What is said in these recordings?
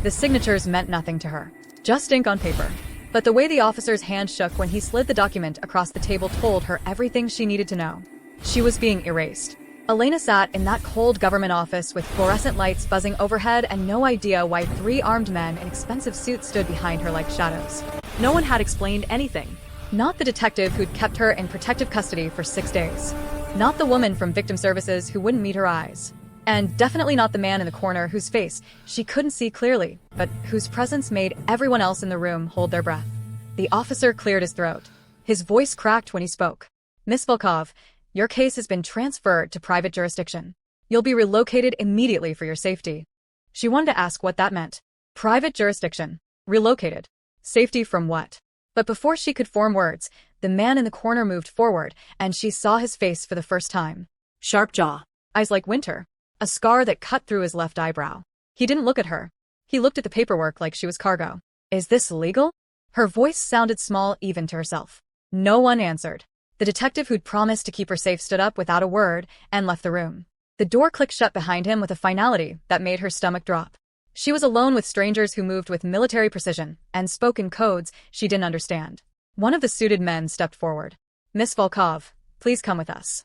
The signatures meant nothing to her. Just ink on paper. But the way the officer's hand shook when he slid the document across the table told her everything she needed to know. She was being erased. Elena sat in that cold government office with fluorescent lights buzzing overhead and no idea why 3 armed men in expensive suits stood behind her like shadows. No one had explained anything. Not the detective who'd kept her in protective custody for 6 days. Not the woman from victim services who wouldn't meet her eyes. And definitely not the man in the corner whose face she couldn't see clearly, but whose presence made everyone else in the room hold their breath. The officer cleared his throat. His voice cracked when he spoke. "Miss Volkov, your case has been transferred to private jurisdiction. You'll be relocated immediately for your safety." She wanted to ask what that meant. Private jurisdiction. Relocated. Safety from what? But before she could form words, the man in the corner moved forward, and she saw his face for the first time. Sharp jaw. Eyes like winter. A scar that cut through his left eyebrow. He didn't look at her. He looked at the paperwork like she was cargo. "Is this legal?" Her voice sounded small even to herself. No one answered. The detective who'd promised to keep her safe stood up without a word and left the room. The door clicked shut behind him with a finality that made her stomach drop. She was alone with strangers who moved with military precision and spoke in codes she didn't understand. One of the suited men stepped forward. "Miss Volkov, please come with us."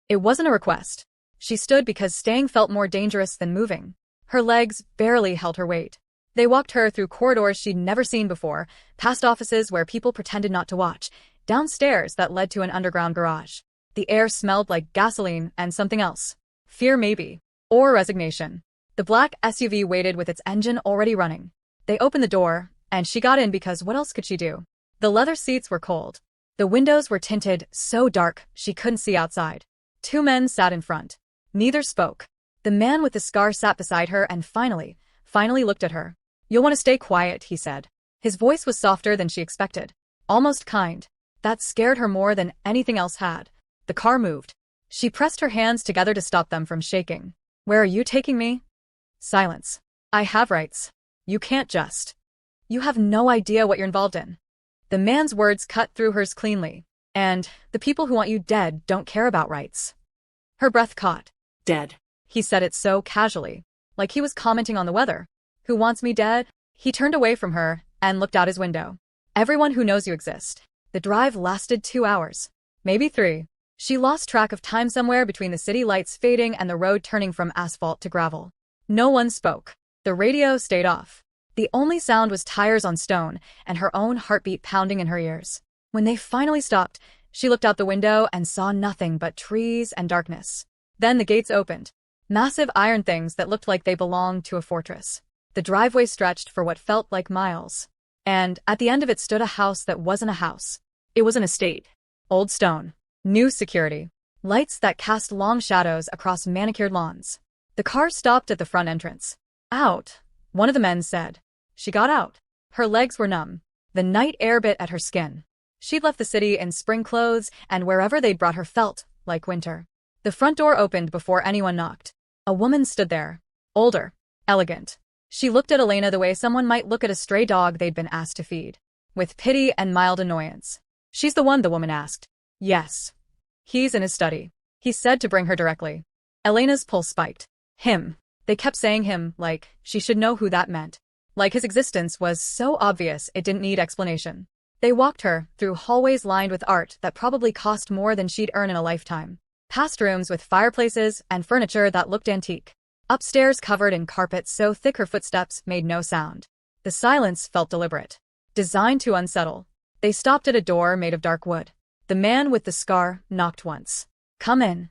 It wasn't a request. She stood because staying felt more dangerous than moving. Her legs barely held her weight. They walked her through corridors she'd never seen before, past offices where people pretended not to watch, downstairs that led to an underground garage. The air smelled like gasoline and something else. Fear maybe. Or resignation. The black SUV waited with its engine already running. They opened the door, and she got in because what else could she do? The leather seats were cold. The windows were tinted so dark she couldn't see outside. 2 men sat in front. Neither spoke. The man with the scar sat beside her and finally looked at her. "You'll want to stay quiet," he said. His voice was softer than she expected. Almost kind. That scared her more than anything else had. The car moved. She pressed her hands together to stop them from shaking. "Where are you taking me?" Silence. "I have rights. You can't just. You have no idea what you're involved in." The man's words cut through hers cleanly. "And the people who want you dead don't care about rights." Her breath caught. "Dead." He said it so casually, like he was commenting on the weather. "Who wants me dead?" He turned away from her and looked out his window. "Everyone who knows you exist." The drive lasted 2 hours. Maybe 3. She lost track of time somewhere between the city lights fading and the road turning from asphalt to gravel. No one spoke. The radio stayed off. The only sound was tires on stone and her own heartbeat pounding in her ears. When they finally stopped, she looked out the window and saw nothing but trees and darkness. Then the gates opened. Massive iron things that looked like they belonged to a fortress. The driveway stretched for what felt like miles. And at the end of it stood a house that wasn't a house. It was an estate. Old stone. New security. Lights that cast long shadows across manicured lawns. The car stopped at the front entrance. "Out," one of the men said. She got out. Her legs were numb. The night air bit at her skin. She'd left the city in spring clothes, and wherever they'd brought her felt like winter. The front door opened before anyone knocked. A woman stood there. Older. Elegant. She looked at Elena the way someone might look at a stray dog they'd been asked to feed. With pity and mild annoyance. "She's the one," the woman asked. "Yes. He's in his study," he said to bring her directly. Elena's pulse spiked. Him. They kept saying him, like she should know who that meant. Like his existence was so obvious it didn't need explanation. They walked her through hallways lined with art that probably cost more than she'd earn in a lifetime. Past rooms with fireplaces and furniture that looked antique. Upstairs covered in carpet so thick her footsteps made no sound. The silence felt deliberate. Designed to unsettle. They stopped at a door made of dark wood. The man with the scar knocked once. "Come in."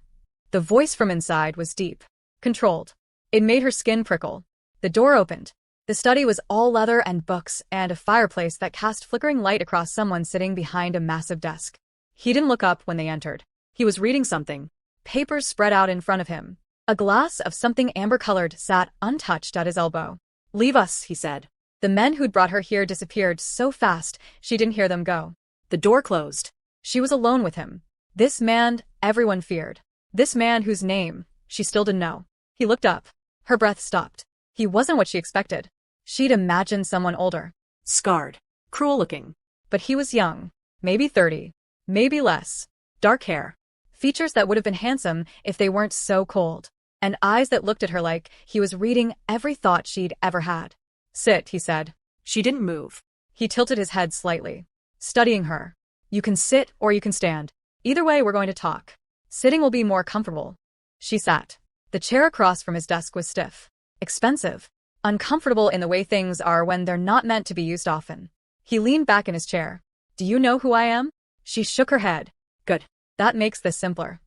The voice from inside was deep. Controlled. It made her skin prickle. The door opened. The study was all leather and books and a fireplace that cast flickering light across someone sitting behind a massive desk. He didn't look up when they entered. He was reading something. Papers spread out in front of him. A glass of something amber-colored sat untouched at his elbow. "Leave us," he said. The men who'd brought her here disappeared so fast she didn't hear them go. The door closed. She was alone with him. This man everyone feared. This man whose name she still didn't know. He looked up. Her breath stopped. He wasn't what she expected. She'd imagined someone older. Scarred. Cruel-looking. But he was young. Maybe 30. Maybe less. Dark hair. Features that would have been handsome if they weren't so cold. And eyes that looked at her like he was reading every thought she'd ever had. Sit, he said. She didn't move. He tilted his head slightly, studying her. You can sit or you can stand. Either way, we're going to talk. Sitting will be more comfortable. She sat. The chair across from his desk was stiff, expensive, uncomfortable in the way things are when they're not meant to be used often. He leaned back in his chair. Do you know who I am? She shook her head. Good. That makes this simpler.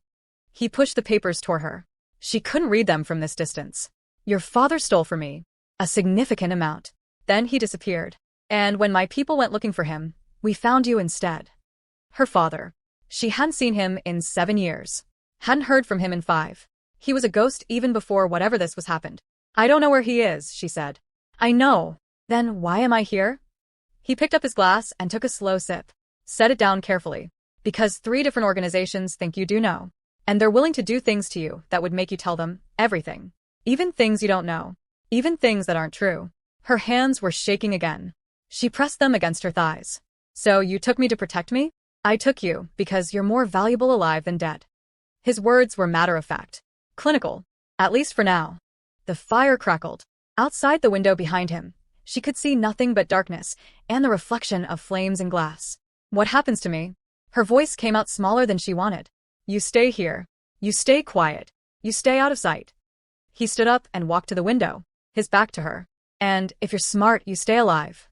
He pushed the papers toward her. She couldn't read them from this distance. Your father stole from me. A significant amount. Then he disappeared. And when my people went looking for him, we found you instead. Her father. She hadn't seen him in 7 years. Hadn't heard from him in 5. He was a ghost even before whatever this was happened. I don't know where he is, she said. I know. Then why am I here? He picked up his glass and took a slow sip. Set it down carefully. Because 3 different organizations think you do know. And they're willing to do things to you that would make you tell them everything. Even things you don't know. Even things that aren't true. Her hands were shaking again. She pressed them against her thighs. So you took me to protect me? I took you because you're more valuable alive than dead. His words were matter-of-fact. Clinical. At least for now. The fire crackled. Outside the window behind him, she could see nothing but darkness and the reflection of flames and glass. What happens to me? Her voice came out smaller than she wanted. You stay here. You stay quiet. You stay out of sight. He stood up and walked to the window, his back to her. And if you're smart, you stay alive.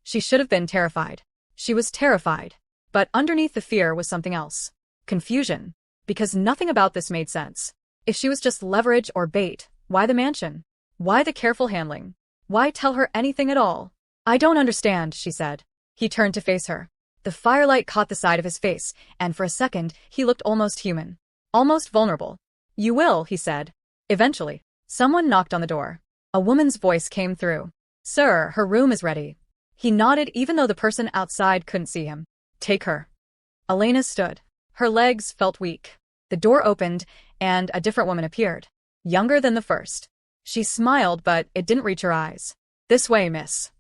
She should have been terrified. She was terrified. But underneath the fear was something else. Confusion. Because nothing about this made sense. If she was just leverage or bait, why the mansion? Why the careful handling? Why tell her anything at all? I don't understand, she said. He turned to face her. The firelight caught the side of his face, and for a second, he looked almost human. Almost vulnerable. You will, he said. Eventually. Someone knocked on the door. A woman's voice came through. Sir, her room is ready. He nodded even though the person outside couldn't see him. Take her. Elena stood. Her legs felt weak. The door opened, and a different woman appeared. Younger than the first. She smiled, but it didn't reach her eyes. This way, miss.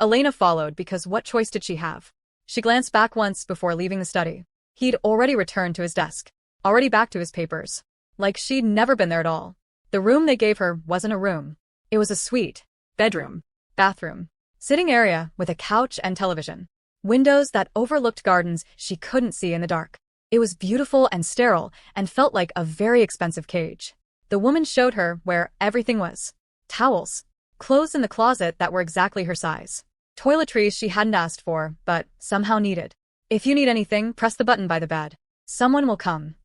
Elena followed because what choice did she have? She glanced back once before leaving the study. He'd already returned to his desk. Already back to his papers. Like she'd never been there at all. The room they gave her wasn't a room. It was a suite. Bedroom. Bathroom. Sitting area with a couch and television. Windows that overlooked gardens she couldn't see in the dark. It was beautiful and sterile and felt like a very expensive cage. The woman showed her where everything was. Towels. Clothes in the closet that were exactly her size. Toiletries she hadn't asked for, but somehow needed. If you need anything, press the button by the bed. Someone will come.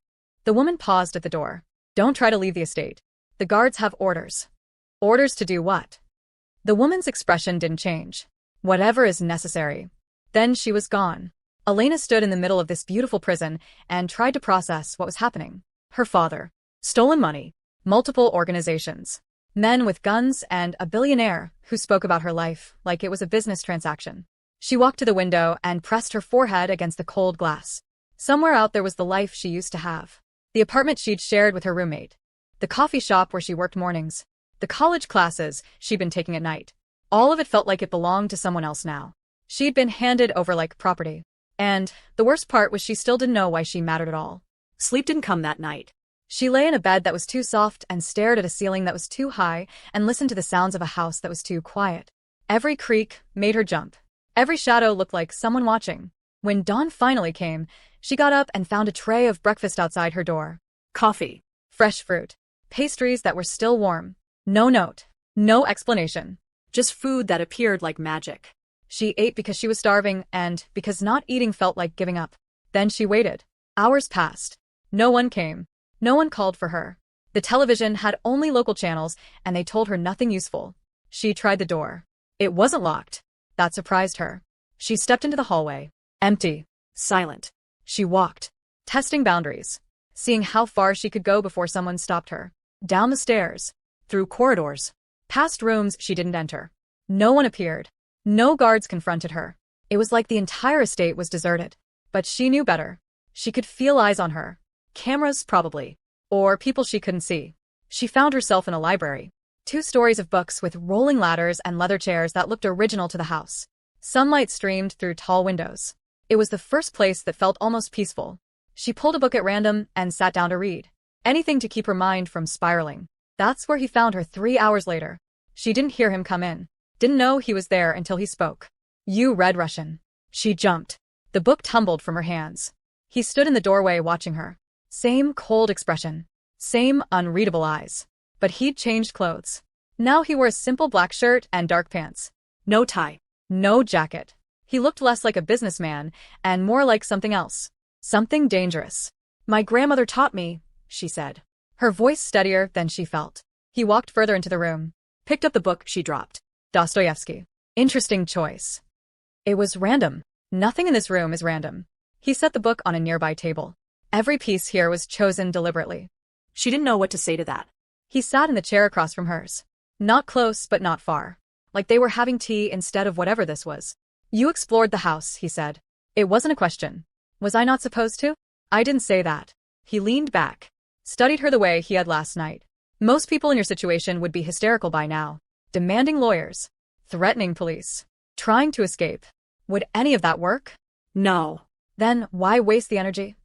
The woman paused at the door. Don't try to leave the estate. The guards have orders. Orders to do what? The woman's expression didn't change. Whatever is necessary. Then she was gone. Elena stood in the middle of this beautiful prison and tried to process what was happening. Her father. Stolen money. Multiple organizations. Men with guns and a billionaire who spoke about her life like it was a business transaction. She walked to the window and pressed her forehead against the cold glass. Somewhere out there was the life she used to have. The apartment she'd shared with her roommate. The coffee shop where she worked mornings. The college classes she'd been taking at night. All of it felt like it belonged to someone else now. She'd been handed over like property. And the worst part was she still didn't know why she mattered at all. Sleep didn't come that night. She lay in a bed that was too soft and stared at a ceiling that was too high and listened to the sounds of a house that was too quiet. Every creak made her jump. Every shadow looked like someone watching. When dawn finally came, she got up and found a tray of breakfast outside her door. Coffee. Fresh fruit. Pastries that were still warm. No note. No explanation. Just food that appeared like magic. She ate because she was starving and because not eating felt like giving up. Then she waited. Hours passed. No one came. No one called for her. The television had only local channels, and they told her nothing useful. She tried the door. It wasn't locked. That surprised her. She stepped into the hallway. Empty. Silent. She walked, testing boundaries, seeing how far she could go before someone stopped her. Down the stairs. Through corridors. Past rooms she didn't enter. No one appeared. No guards confronted her. It was like the entire estate was deserted. But she knew better. She could feel eyes on her. Cameras, probably. Or people she couldn't see. She found herself in a library. 2 stories of books with rolling ladders and leather chairs that looked original to the house. Sunlight streamed through tall windows. It was the first place that felt almost peaceful. She pulled a book at random and sat down to read. Anything to keep her mind from spiraling. That's where he found her 3 hours later. She didn't hear him come in. Didn't know he was there until he spoke. You read Russian. She jumped. The book tumbled from her hands. He stood in the doorway watching her. Same cold expression. Same unreadable eyes. But he'd changed clothes. Now he wore a simple black shirt and dark pants. No tie. No jacket. He looked less like a businessman and more like something else. Something dangerous. My grandmother taught me, she said. Her voice steadier than she felt. He walked further into the room. Picked up the book she dropped. Dostoevsky. Interesting choice. It was random. Nothing in this room is random. He set the book on a nearby table. Every piece here was chosen deliberately. She didn't know what to say to that. He sat in the chair across from hers. Not close, but not far. Like they were having tea instead of whatever this was. You explored the house, he said. It wasn't a question. Was I not supposed to? I didn't say that. He leaned back. Studied her the way he had last night. Most people in your situation would be hysterical by now. Demanding lawyers. Threatening police. Trying to escape. Would any of that work? No. Then why waste the energy?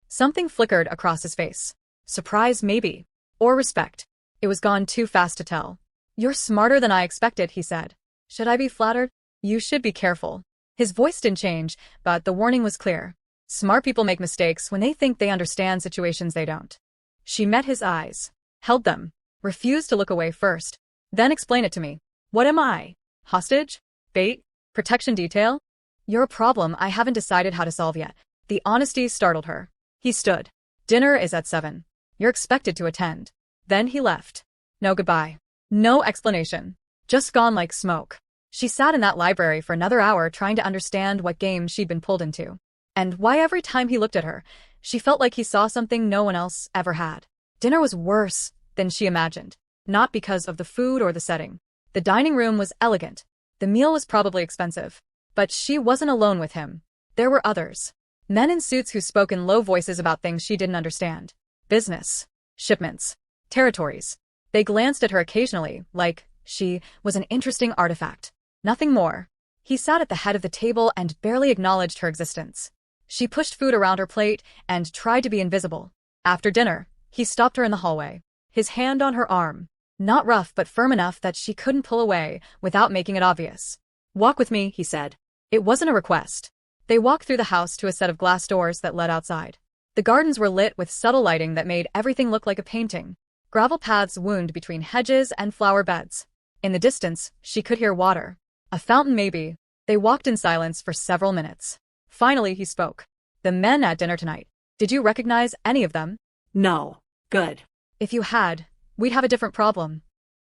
Something flickered across his face. Surprise, maybe. Or respect. It was gone too fast to tell. You're smarter than I expected, he said. Should I be flattered? You should be careful. His voice didn't change, but the warning was clear. Smart people make mistakes when they think they understand situations they don't. She met his eyes. Held them. Refused to look away first. Then explain it to me. What am I? Hostage? Bait? Protection detail? You're a problem I haven't decided how to solve yet. The honesty startled her. He stood. Dinner is at 7. You're expected to attend. Then he left. No goodbye. No explanation. Just gone like smoke. She sat in that library for another hour trying to understand what game she'd been pulled into. And why every time he looked at her, she felt like he saw something no one else ever had. Dinner was worse than she imagined. Not because of the food or the setting. The dining room was elegant. The meal was probably expensive. But she wasn't alone with him. There were others. Men in suits who spoke in low voices about things she didn't understand. Business. Shipments. Territories. They glanced at her occasionally, like she was an interesting artifact. Nothing more. He sat at the head of the table and barely acknowledged her existence. She pushed food around her plate and tried to be invisible. After dinner, he stopped her in the hallway. His hand on her arm. Not rough but firm enough that she couldn't pull away without making it obvious. Walk with me, he said. It wasn't a request. They walked through the house to a set of glass doors that led outside. The gardens were lit with subtle lighting that made everything look like a painting. Gravel paths wound between hedges and flower beds. In the distance, she could hear water. A fountain maybe. They walked in silence for several minutes. Finally, he spoke. The men at dinner tonight. Did you recognize any of them? No. Good. If you had, we'd have a different problem.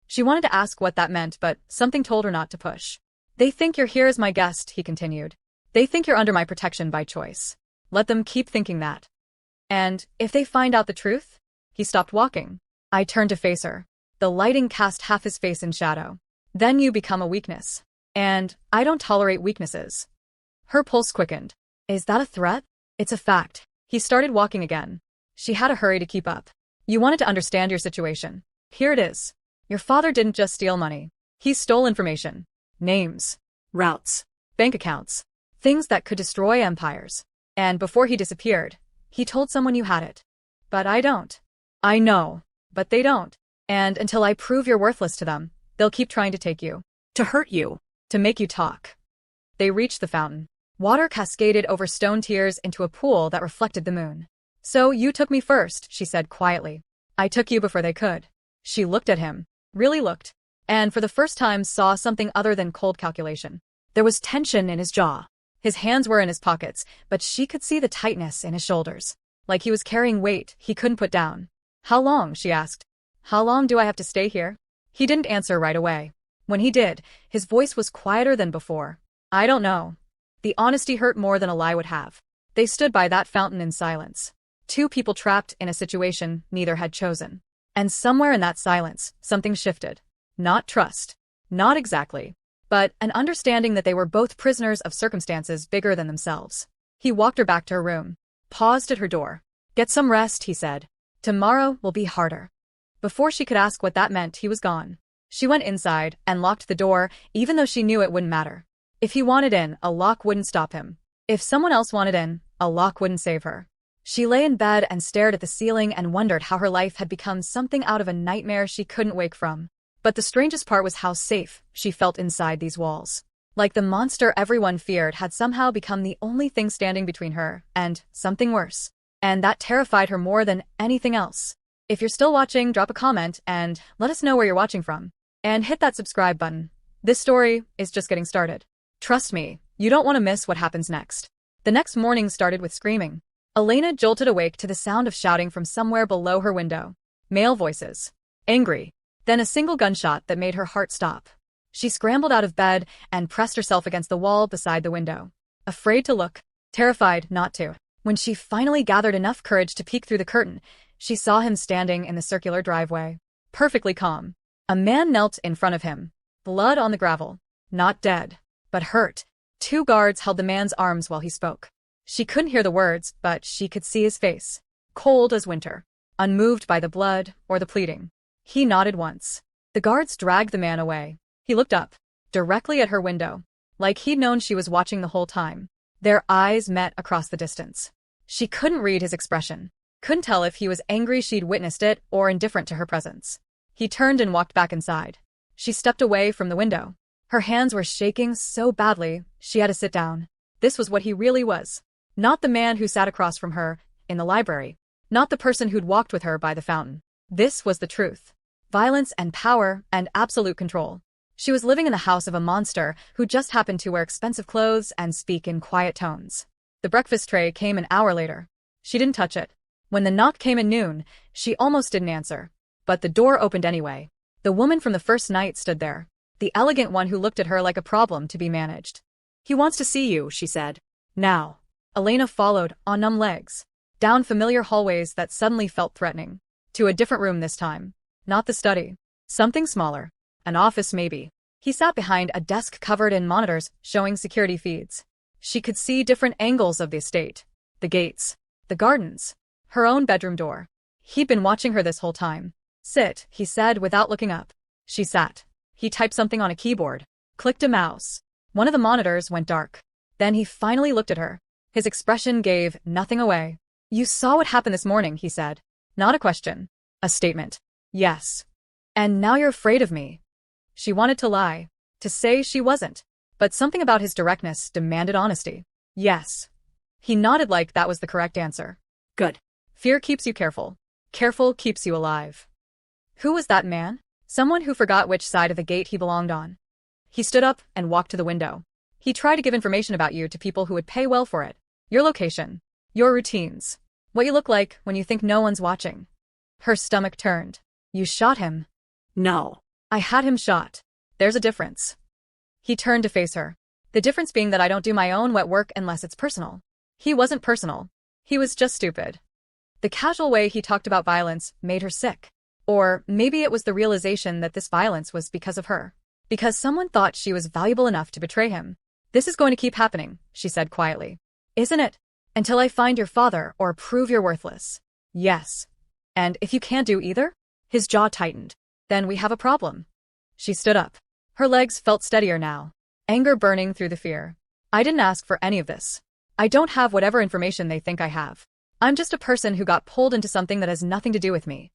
She wanted to ask what that meant, but something told her not to push. They think you're here as my guest, he continued. They think you're under my protection by choice. Let them keep thinking that. And if they find out the truth? He stopped walking. I turned to face her. The lighting cast half his face in shadow. Then you become a weakness. And I don't tolerate weaknesses. Her pulse quickened. Is that a threat? It's a fact. He started walking again. She had a hurry to keep up. You wanted to understand your situation. Here it is. Your father didn't just steal money. He stole information. Names. Routes. Bank accounts. Things that could destroy empires. And before he disappeared, he told someone you had it. But I don't. I know. But they don't. And until I prove you're worthless to them, they'll keep trying to take you. To hurt you. To make you talk. They reached the fountain. Water cascaded over stone tiers into a pool that reflected the moon. So you took me first, she said quietly. I took you before they could. She looked at him. Really looked. And for the first time saw something other than cold calculation. There was tension in his jaw. His hands were in his pockets, but she could see the tightness in his shoulders. Like he was carrying weight he couldn't put down. How long? She asked. How long do I have to stay here? He didn't answer right away. When he did, his voice was quieter than before. I don't know. The honesty hurt more than a lie would have. They stood by that fountain in silence. Two people trapped in a situation neither had chosen. And somewhere in that silence, something shifted. Not trust. Not exactly. But an understanding that they were both prisoners of circumstances bigger than themselves. He walked her back to her room. Paused at her door. Get some rest, he said. Tomorrow will be harder. Before she could ask what that meant, he was gone. She went inside and locked the door, even though she knew it wouldn't matter. If he wanted in, a lock wouldn't stop him. If someone else wanted in, a lock wouldn't save her. She lay in bed and stared at the ceiling and wondered how her life had become something out of a nightmare she couldn't wake from. But the strangest part was how safe she felt inside these walls. Like the monster everyone feared had somehow become the only thing standing between her and something worse. And that terrified her more than anything else. If you're still watching, drop a comment and let us know where you're watching from. And hit that subscribe button. This story is just getting started. Trust me, you don't want to miss what happens next. The next morning started with screaming. Elena jolted awake to the sound of shouting from somewhere below her window. Male voices. Angry. Then a single gunshot that made her heart stop. She scrambled out of bed and pressed herself against the wall beside the window. Afraid to look. Terrified not to. When she finally gathered enough courage to peek through the curtain, she saw him standing in the circular driveway. Perfectly calm. A man knelt in front of him. Blood on the gravel. Not dead, but hurt. 2 guards held the man's arms while he spoke. She couldn't hear the words, but she could see his face. Cold as winter. Unmoved by the blood or the pleading. He nodded once. The guards dragged the man away. He looked up. Directly at her window. Like he'd known she was watching the whole time. Their eyes met across the distance. She couldn't read his expression. Couldn't tell if he was angry she'd witnessed it or indifferent to her presence. He turned and walked back inside. She stepped away from the window. Her hands were shaking so badly, she had to sit down. This was what he really was. Not the man who sat across from her, in the library. Not the person who'd walked with her by the fountain. This was the truth. Violence and power and absolute control. She was living in the house of a monster who just happened to wear expensive clothes and speak in quiet tones. The breakfast tray came an hour later. She didn't touch it. When the knock came at noon, she almost didn't answer. But the door opened anyway. The woman from the first night stood there. The elegant one who looked at her like a problem to be managed. He wants to see you, she said. Now. Elena followed, on numb legs. Down familiar hallways that suddenly felt threatening. To a different room this time. Not the study. Something smaller. An office maybe. He sat behind a desk covered in monitors showing security feeds. She could see different angles of the estate. The gates. The gardens. Her own bedroom door. He'd been watching her this whole time. Sit, he said without looking up. She sat. He typed something on a keyboard. Clicked a mouse. One of the monitors went dark. Then he finally looked at her. His expression gave nothing away. You saw what happened this morning, he said. Not a question. A statement. Yes. And now you're afraid of me. She wanted to lie. To say she wasn't. But something about his directness demanded honesty. Yes. He nodded like that was the correct answer. Good. Fear keeps you careful. Careful keeps you alive. Who was that man? Someone who forgot which side of the gate he belonged on. He stood up and walked to the window. He tried to give information about you to people who would pay well for it. Your location. Your routines. What you look like when you think no one's watching. Her stomach turned. You shot him. No. I had him shot. There's a difference. He turned to face her. The difference being that I don't do my own wet work unless it's personal. He wasn't personal. He was just stupid. The casual way he talked about violence made her sick. Or maybe it was the realization that this violence was because of her. Because someone thought she was valuable enough to betray him. This is going to keep happening, she said quietly. Isn't it? Until I find your father or prove you're worthless. Yes. And if you can't do either? His jaw tightened. Then we have a problem. She stood up. Her legs felt steadier now. Anger burning through the fear. I didn't ask for any of this. I don't have whatever information they think I have. I'm just a person who got pulled into something that has nothing to do with me.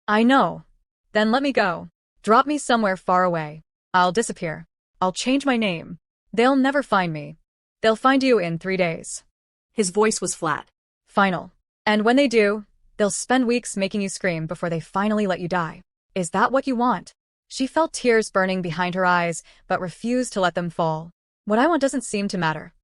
I know. Then let me go. Drop me somewhere far away. I'll disappear. I'll change my name. They'll never find me. They'll find you in 3 days. His voice was flat. Final. And when they do, they'll spend weeks making you scream before they finally let you die. Is that what you want? She felt tears burning behind her eyes, but refused to let them fall. What I want doesn't seem to matter.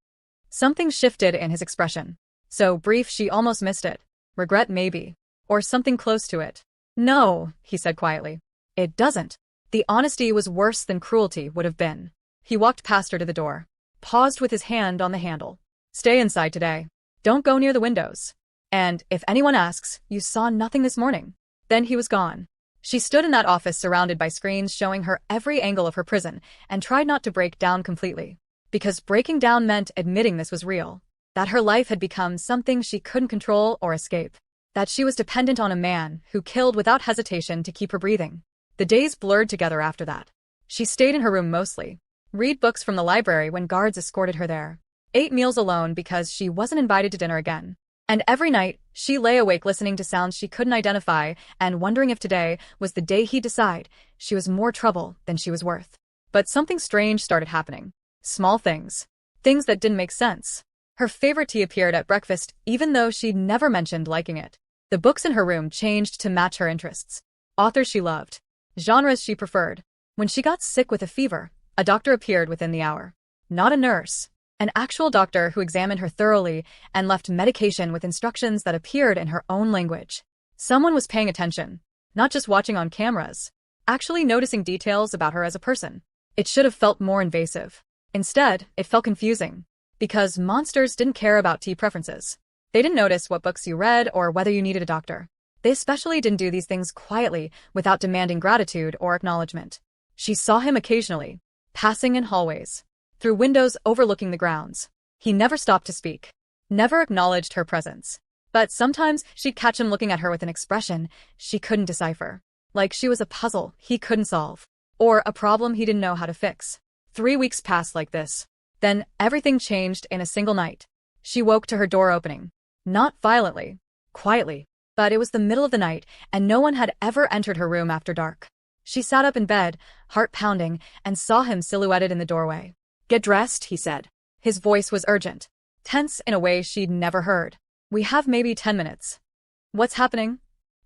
Something shifted in his expression. So brief she almost missed it. Regret maybe. Or something close to it. No, he said quietly. It doesn't. The honesty was worse than cruelty would have been. He walked past her to the door. Paused with his hand on the handle. Stay inside today. Don't go near the windows. And if anyone asks, you saw nothing this morning. Then he was gone. She stood in that office surrounded by screens showing her every angle of her prison and tried not to break down completely. Because breaking down meant admitting this was real. That her life had become something she couldn't control or escape. That she was dependent on a man who killed without hesitation to keep her breathing. The days blurred together after that. She stayed in her room mostly. Read books from the library when guards escorted her there. Ate meals alone because she wasn't invited to dinner again. And every night, She lay awake listening to sounds she couldn't identify and wondering if today was the day he'd decide she was more trouble than she was worth. But something strange started happening. Small things. Things that didn't make sense. Her favorite tea appeared at breakfast even though she'd never mentioned liking it. The books in her room changed to match her interests. Authors she loved. Genres she preferred. When she got sick with a fever, a doctor appeared within the hour. Not a nurse. An actual doctor who examined her thoroughly and left medication with instructions that appeared in her own language. Someone was paying attention. Not just watching on cameras. Actually noticing details about her as a person. It should have felt more invasive. Instead, it felt confusing. Because monsters didn't care about tea preferences. They didn't notice what books you read or whether you needed a doctor. They especially didn't do these things quietly without demanding gratitude or acknowledgement. She saw him occasionally, passing in hallways, through windows overlooking the grounds. He never stopped to speak, never acknowledged her presence. But sometimes she'd catch him looking at her with an expression she couldn't decipher. Like she was a puzzle he couldn't solve, or a problem he didn't know how to fix. 3 weeks passed like this. Then everything changed in a single night. She woke to her door opening. Not violently, quietly. But it was the middle of the night, and no one had ever entered her room after dark. She sat up in bed, heart pounding, and saw him silhouetted in the doorway. "Get dressed," he said. His voice was urgent, tense in a way she'd never heard. "We have maybe 10 minutes. What's happening?"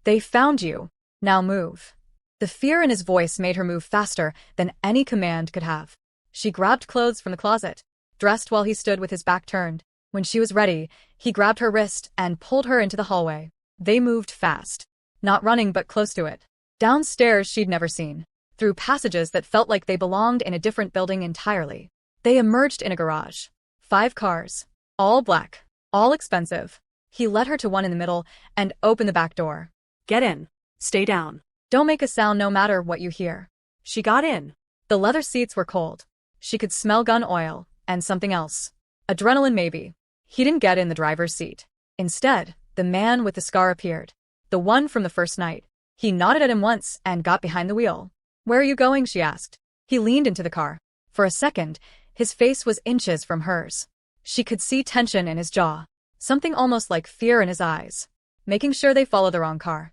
"They found you. Now move." The fear in his voice made her move faster than any command could have. She grabbed clothes from the closet, dressed while he stood with his back turned. When she was ready, he grabbed her wrist and pulled her into the hallway. They moved fast. Not running but close to it. Downstairs she'd never seen. Through passages that felt like they belonged in a different building entirely. They emerged in a garage. 5 cars. All black. All expensive. He led her to one in the middle and opened the back door. "Get in. Stay down. Don't make a sound no matter what you hear." She got in. The leather seats were cold. She could smell gun oil and something else. Adrenaline maybe. He didn't get in the driver's seat. Instead, the man with the scar appeared. The one from the first night. He nodded at him once and got behind the wheel. "Where are you going?" she asked. He leaned into the car. For a second, his face was inches from hers. She could see tension in his jaw. Something almost like fear in his eyes. Making sure they followed the wrong car.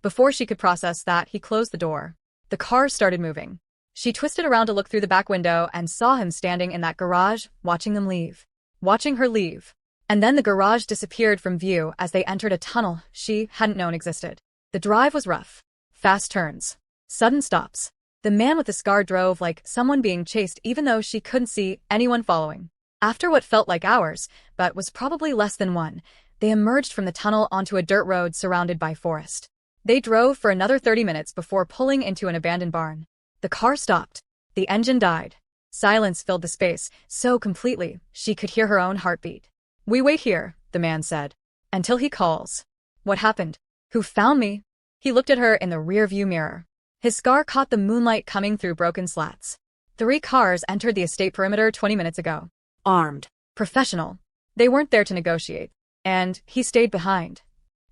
Before she could process that, he closed the door. The car started moving. She twisted around to look through the back window and saw him standing in that garage, watching them leave. Watching her leave. And then the garage disappeared from view as they entered a tunnel she hadn't known existed. The drive was rough. Fast turns. Sudden stops. The man with the scar drove like someone being chased even though she couldn't see anyone following. After what felt like hours, but was probably less than one, they emerged from the tunnel onto a dirt road surrounded by forest. They drove for another 30 minutes before pulling into an abandoned barn. The car stopped. The engine died. Silence filled the space so completely she could hear her own heartbeat. "We wait here," the man said. "Until he calls." "What happened? Who found me?" He looked at her in the rearview mirror. His scar caught the moonlight coming through broken slats. 3 cars entered the estate perimeter 20 minutes ago. Armed. Professional. They weren't there to negotiate. And he stayed behind.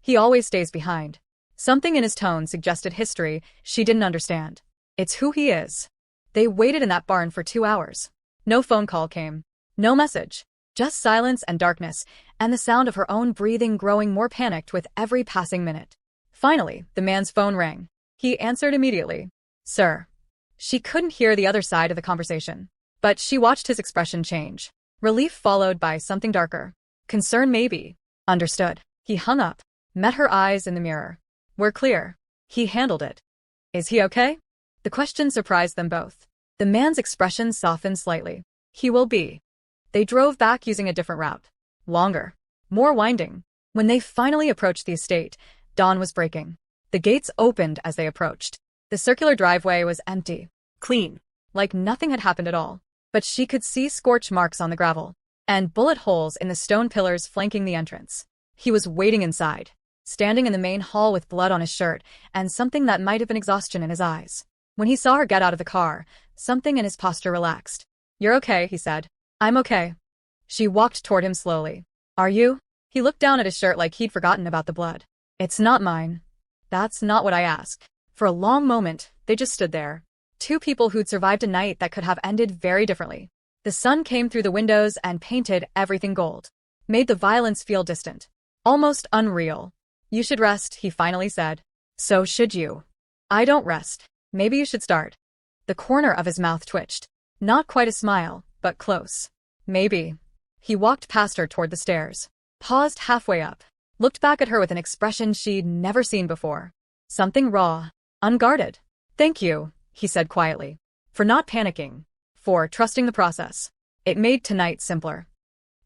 He always stays behind. Something in his tone suggested history she didn't understand. It's who he is. They waited in that barn for 2 hours. No phone call came. No message. Just silence and darkness, and the sound of her own breathing growing more panicked with every passing minute. Finally, the man's phone rang. He answered immediately. "Sir." She couldn't hear the other side of the conversation. But she watched his expression change. Relief followed by something darker. Concern maybe. Understood. He hung up. Met her eyes in the mirror. "We're clear." He handled it. "Is he okay?" The question surprised them both. The man's expression softened slightly. "He will be." They drove back using a different route. Longer. More winding. When they finally approached the estate, dawn was breaking. The gates opened as they approached. The circular driveway was empty. Clean. Like nothing had happened at all. But she could see scorch marks on the gravel. And bullet holes in the stone pillars flanking the entrance. He was waiting inside. Standing in the main hall with blood on his shirt and something that might have been exhaustion in his eyes. When he saw her get out of the car, something in his posture relaxed. "You're okay," he said. "I'm okay." She walked toward him slowly. "Are you?" He looked down at his shirt like he'd forgotten about the blood. "It's not mine." "That's not what I asked." For a long moment, they just stood there. 2 people who'd survived a night that could have ended very differently. The sun came through the windows and painted everything gold. Made the violence feel distant. Almost unreal. You should rest, he finally said. So should you. I don't rest. Maybe you should start. The corner of his mouth twitched. Not quite a smile, but close. Maybe. He walked past her toward the stairs. Paused halfway up. Looked back at her with an expression she'd never seen before. Something raw. Unguarded. Thank you, he said quietly. For not panicking. For trusting the process. It made tonight simpler.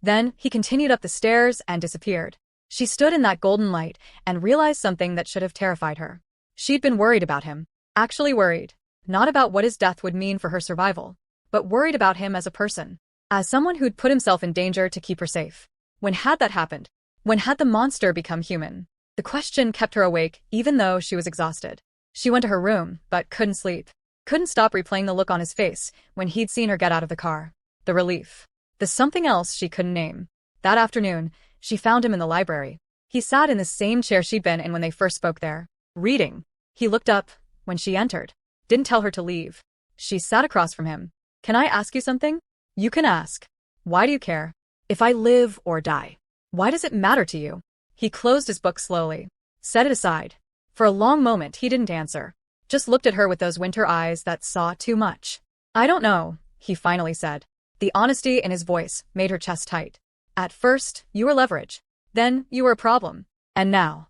Then, he continued up the stairs and disappeared. She stood in that golden light and realized something that should have terrified her. She'd been worried about him. Actually worried. Not about what his death would mean for her survival, but worried about him as a person. As someone who'd put himself in danger to keep her safe. When had that happened? When had the monster become human? The question kept her awake even though she was exhausted. She went to her room, but couldn't sleep. Couldn't stop replaying the look on his face when he'd seen her get out of the car. The relief. The something else she couldn't name. That afternoon, she found him in the library. He sat in the same chair she'd been in when they first spoke there. Reading. He looked up when she entered. Didn't tell her to leave. She sat across from him. Can I ask you something? You can ask. Why do you care? If I live or die. Why does it matter to you? He closed his book slowly. Set it aside. For a long moment he didn't answer. Just looked at her with those winter eyes that saw too much. I don't know, he finally said. The honesty in his voice made her chest tight. At first, you were leverage. Then, you were a problem. And now.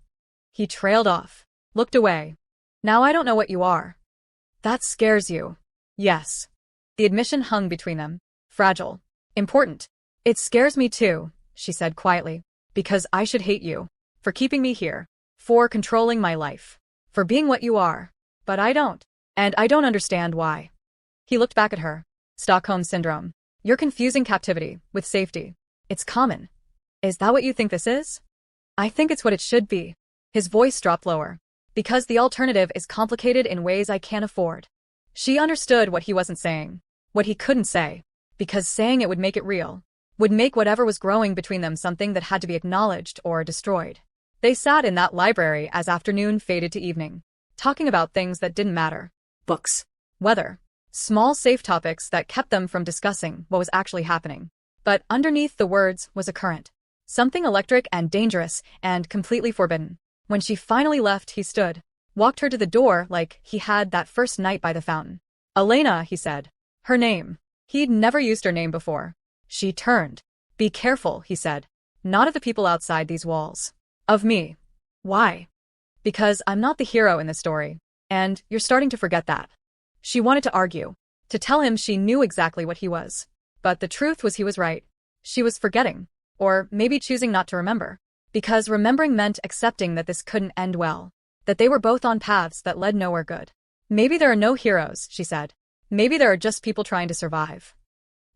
He trailed off. Looked away. Now I don't know what you are. That scares you. Yes. The admission hung between them. Fragile. Important. It scares me too, she said quietly. Because I should hate you. For keeping me here. For controlling my life. For being what you are. But I don't. And I don't understand why. He looked back at her. Stockholm Syndrome. You're confusing captivity with safety. It's common. Is that what you think this is? I think it's what it should be. His voice dropped lower. Because the alternative is complicated in ways I can't afford. She understood what he wasn't saying. What he couldn't say. Because saying it would make it real. Would make whatever was growing between them something that had to be acknowledged or destroyed. They sat in that library as afternoon faded to evening. Talking about things that didn't matter. Books. Weather. Small safe topics that kept them from discussing what was actually happening. But underneath the words was a current. Something electric and dangerous and completely forbidden. When she finally left, he stood. Walked her to the door like he had that first night by the fountain. Elena, he said. Her name. He'd never used her name before. She turned. Be careful, he said. Not of the people outside these walls. Of me. Why? Because I'm not the hero in the story. And you're starting to forget that. She wanted to argue. To tell him she knew exactly what he was. But the truth was he was right. She was forgetting. Or maybe choosing not to remember. Because remembering meant accepting that this couldn't end well. That they were both on paths that led nowhere good. Maybe there are no heroes, she said. Maybe there are just people trying to survive.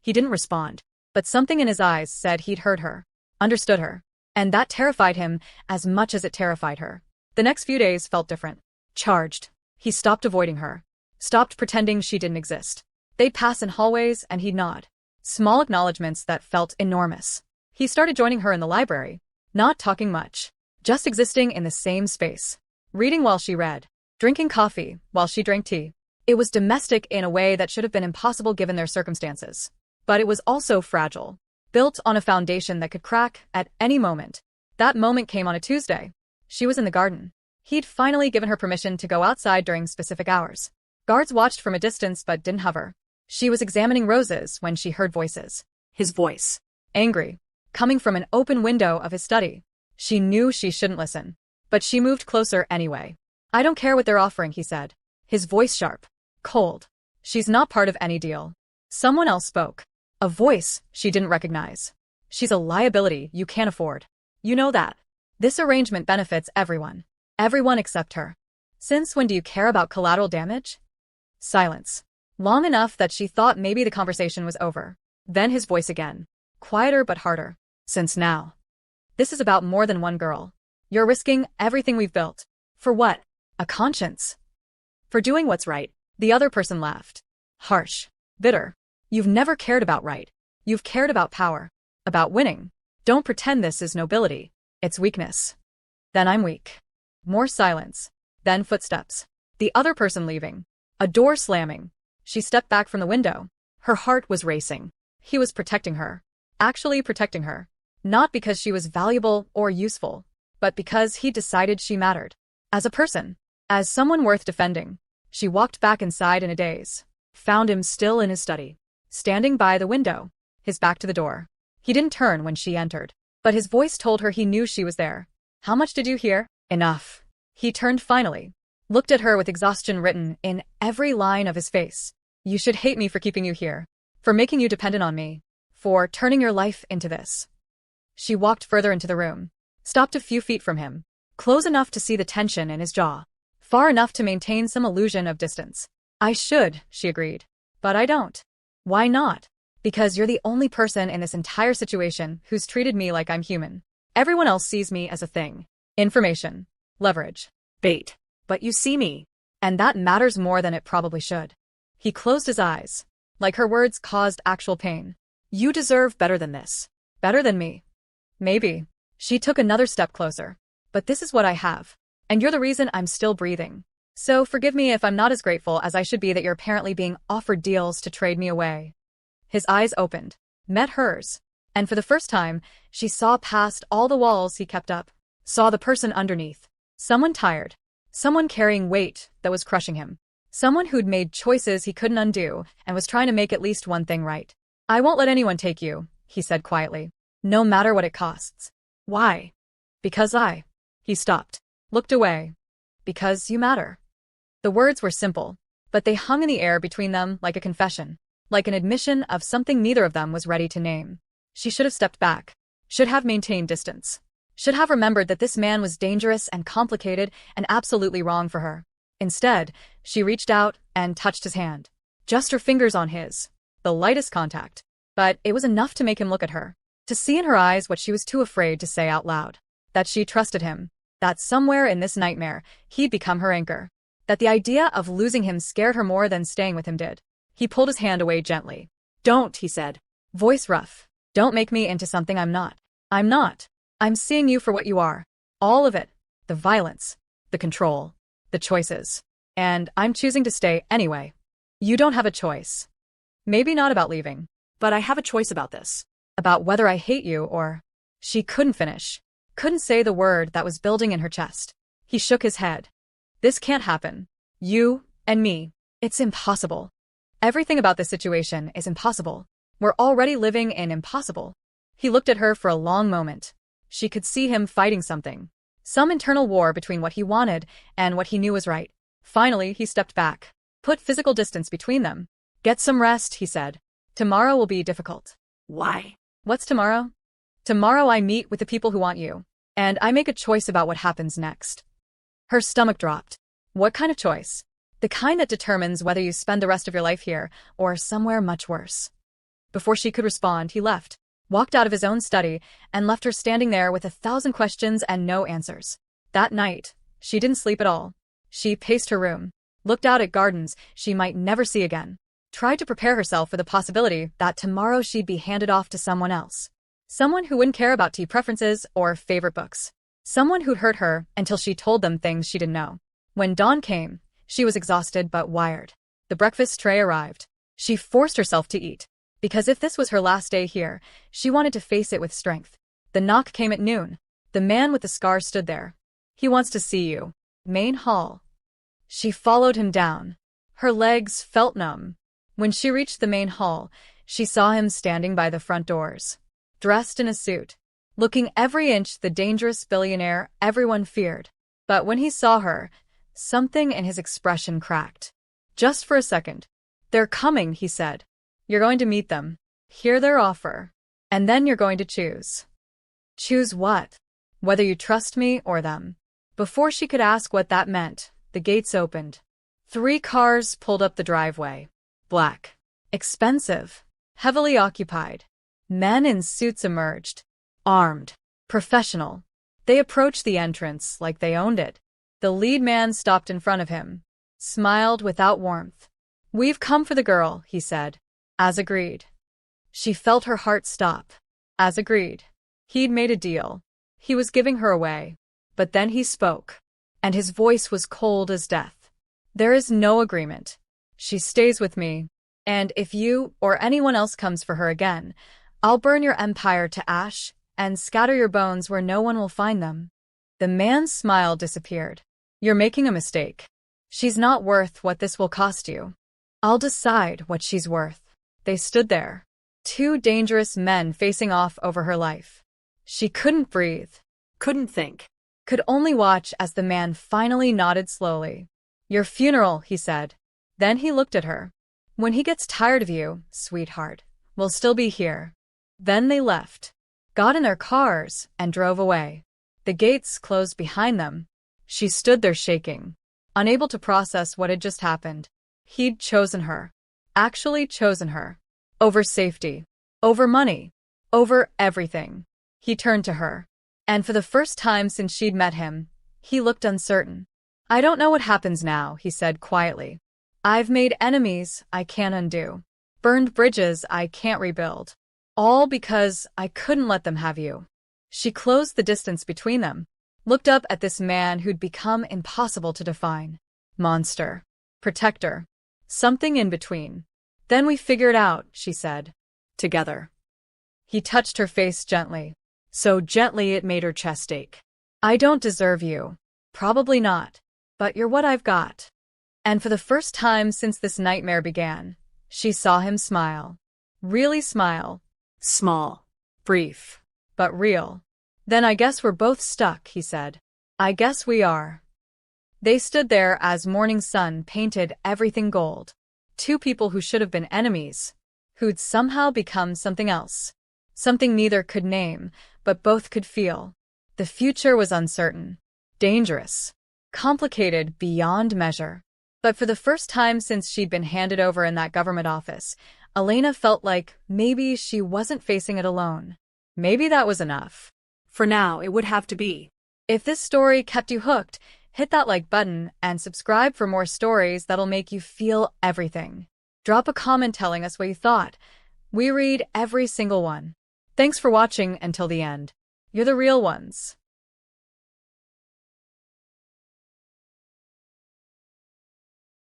He didn't respond. But something in his eyes said he'd heard her. Understood her. And that terrified him as much as it terrified her. The next few days felt different. Charged. He stopped avoiding her. Stopped pretending she didn't exist. They'd pass in hallways and he'd nod. Small acknowledgments that felt enormous. He started joining her in the library. Not talking much. Just existing in the same space. Reading while she read. Drinking coffee while she drank tea. It was domestic in a way that should have been impossible given their circumstances. But it was also fragile. Built on a foundation that could crack at any moment. That moment came on a Tuesday. She was in the garden. He'd finally given her permission to go outside during specific hours. Guards watched from a distance but didn't hover. She was examining roses when she heard voices. His voice. Angry. Coming from an open window of his study. She knew she shouldn't listen. But she moved closer anyway. I don't care what they're offering, he said. His voice sharp. Cold. She's not part of any deal. Someone else spoke. A voice she didn't recognize. She's a liability you can't afford. You know that. This arrangement benefits everyone. Everyone except her. Since when do you care about collateral damage? Silence. Long enough that she thought maybe the conversation was over. Then his voice again. Quieter but harder. Since now. This is about more than one girl. You're risking everything we've built. For what? A conscience. For doing what's right. The other person laughed. Harsh. Bitter. You've never cared about right. You've cared about power. About winning. Don't pretend this is nobility. It's weakness. Then I'm weak. More silence. Then footsteps. The other person leaving. A door slamming. She stepped back from the window. Her heart was racing. He was protecting her. Actually protecting her. Not because she was valuable or useful, but because he decided she mattered. As a person, as someone worth defending. She walked back inside in a daze. Found him still in his study, standing by the window, his back to the door. He didn't turn when she entered, but his voice told her he knew she was there. How much did you hear? Enough. He turned finally, looked at her with exhaustion written in every line of his face. You should hate me for keeping you here, for making you dependent on me, for turning your life into this. She walked further into the room, stopped a few feet from him, close enough to see the tension in his jaw, far enough to maintain some illusion of distance. I should, she agreed, but I don't. Why not? Because you're the only person in this entire situation who's treated me like I'm human. Everyone else sees me as a thing. Information. Leverage. Bait. But you see me. And that matters more than it probably should. He closed his eyes, like her words caused actual pain. You deserve better than this. Better than me. Maybe. She took another step closer. But this is what I have. And you're the reason I'm still breathing. So forgive me if I'm not as grateful as I should be that you're apparently being offered deals to trade me away. His eyes opened, met hers, and for the first time, she saw past all the walls he kept up, saw the person underneath. Someone tired, someone carrying weight that was crushing him, someone who'd made choices he couldn't undo and was trying to make at least one thing right. I won't let anyone take you, he said quietly, no matter what it costs. Why? Because He stopped, looked away. Because you matter. The words were simple, but they hung in the air between them like a confession, like an admission of something neither of them was ready to name. She should have stepped back, should have maintained distance, should have remembered that this man was dangerous and complicated and absolutely wrong for her. Instead, she reached out and touched his hand, just her fingers on his, the lightest contact. But it was enough to make him look at her, to see in her eyes what she was too afraid to say out loud, that she trusted him, that somewhere in this nightmare, he'd become her anchor, that the idea of losing him scared her more than staying with him did. He pulled his hand away gently. Don't, he said, voice rough. Don't make me into something I'm not. I'm not. I'm seeing you for what you are. All of it. The violence, the control, the choices. And I'm choosing to stay anyway. You don't have a choice. Maybe not about leaving, but I have a choice about this. About whether I hate you or... She couldn't finish. Couldn't say the word that was building in her chest. He shook his head. This can't happen. You and me. It's impossible. Everything about this situation is impossible. We're already living in impossible. He looked at her for a long moment. She could see him fighting something. Some internal war between what he wanted and what he knew was right. Finally, he stepped back. Put physical distance between them. Get some rest, he said. Tomorrow will be difficult. Why? What's tomorrow? Tomorrow I meet with the people who want you. And I make a choice about what happens next. Her stomach dropped. What kind of choice? The kind that determines whether you spend the rest of your life here or somewhere much worse. Before she could respond, he left, walked out of his own study, and left her standing there with 1,000 questions and no answers. That night, she didn't sleep at all. She paced her room, looked out at gardens she might never see again, tried to prepare herself for the possibility that tomorrow she'd be handed off to someone else. Someone who wouldn't care about tea preferences or favorite books. Someone who'd hurt her until she told them things she didn't know. When dawn came, she was exhausted but wired. The breakfast tray arrived. She forced herself to eat, because if this was her last day here, she wanted to face it with strength. The knock came at noon. The man with the scar stood there. He wants to see you. Main hall. She followed him down. Her legs felt numb. When she reached the main hall, she saw him standing by the front doors, dressed in a suit, looking every inch the dangerous billionaire everyone feared. But when he saw her, something in his expression cracked. Just for a second. They're coming, he said. You're going to meet them, hear their offer, and then you're going to choose. Choose what? Whether you trust me or them. Before she could ask what that meant, the gates opened. 3 cars pulled up the driveway. Black. Expensive. Heavily occupied. Men in suits emerged. Armed. Professional. They approached the entrance like they owned it. The lead man stopped in front of him, smiled without warmth. We've come for the girl, he said. As agreed. She felt her heart stop. As agreed. He'd made a deal. He was giving her away. But then he spoke, and his voice was cold as death. There is no agreement. She stays with me, and if you or anyone else comes for her again, I'll burn your empire to ash and scatter your bones where no one will find them." The man's smile disappeared. "You're making a mistake. She's not worth what this will cost you. I'll decide what she's worth." They stood there, two dangerous men facing off over her life. She couldn't breathe, Couldn't think. could only watch as the man finally nodded slowly. "Your funeral," he said. Then he looked at her. "When he gets tired of you, sweetheart, we'll still be here." Then they left, got in their cars, and drove away. The gates closed behind them. She stood there shaking, unable to process what had just happened. He'd chosen her. Actually chosen her. Over safety. Over money. Over everything. He turned to her. And for the first time since she'd met him, he looked uncertain. "I don't know what happens now," he said quietly. "I've made enemies I can't undo. Burned bridges I can't rebuild. All because I couldn't let them have you." She closed the distance between them, looked up at this man who'd become impossible to define. Monster. Protector. Something in between. "Then we figure it out," she said. "Together." He touched her face gently, so gently it made her chest ache. "I don't deserve you. Probably not. But you're what I've got." And for the first time since this nightmare began, she saw him smile. Really smile. Small. Brief. But real. "Then I guess we're both stuck," he said. "I guess we are." They stood there as morning sun painted everything gold. Two people who should have been enemies, who'd somehow become something else. Something neither could name, but both could feel. The future was uncertain, dangerous, complicated beyond measure. But for the first time since she'd been handed over in that government office, Elena felt like maybe she wasn't facing it alone. Maybe that was enough. For now, it would have to be. If this story kept you hooked, hit that like button and subscribe for more stories that'll make you feel everything. Drop a comment telling us what you thought. We read every single one. Thanks for watching until the end. You're the real ones.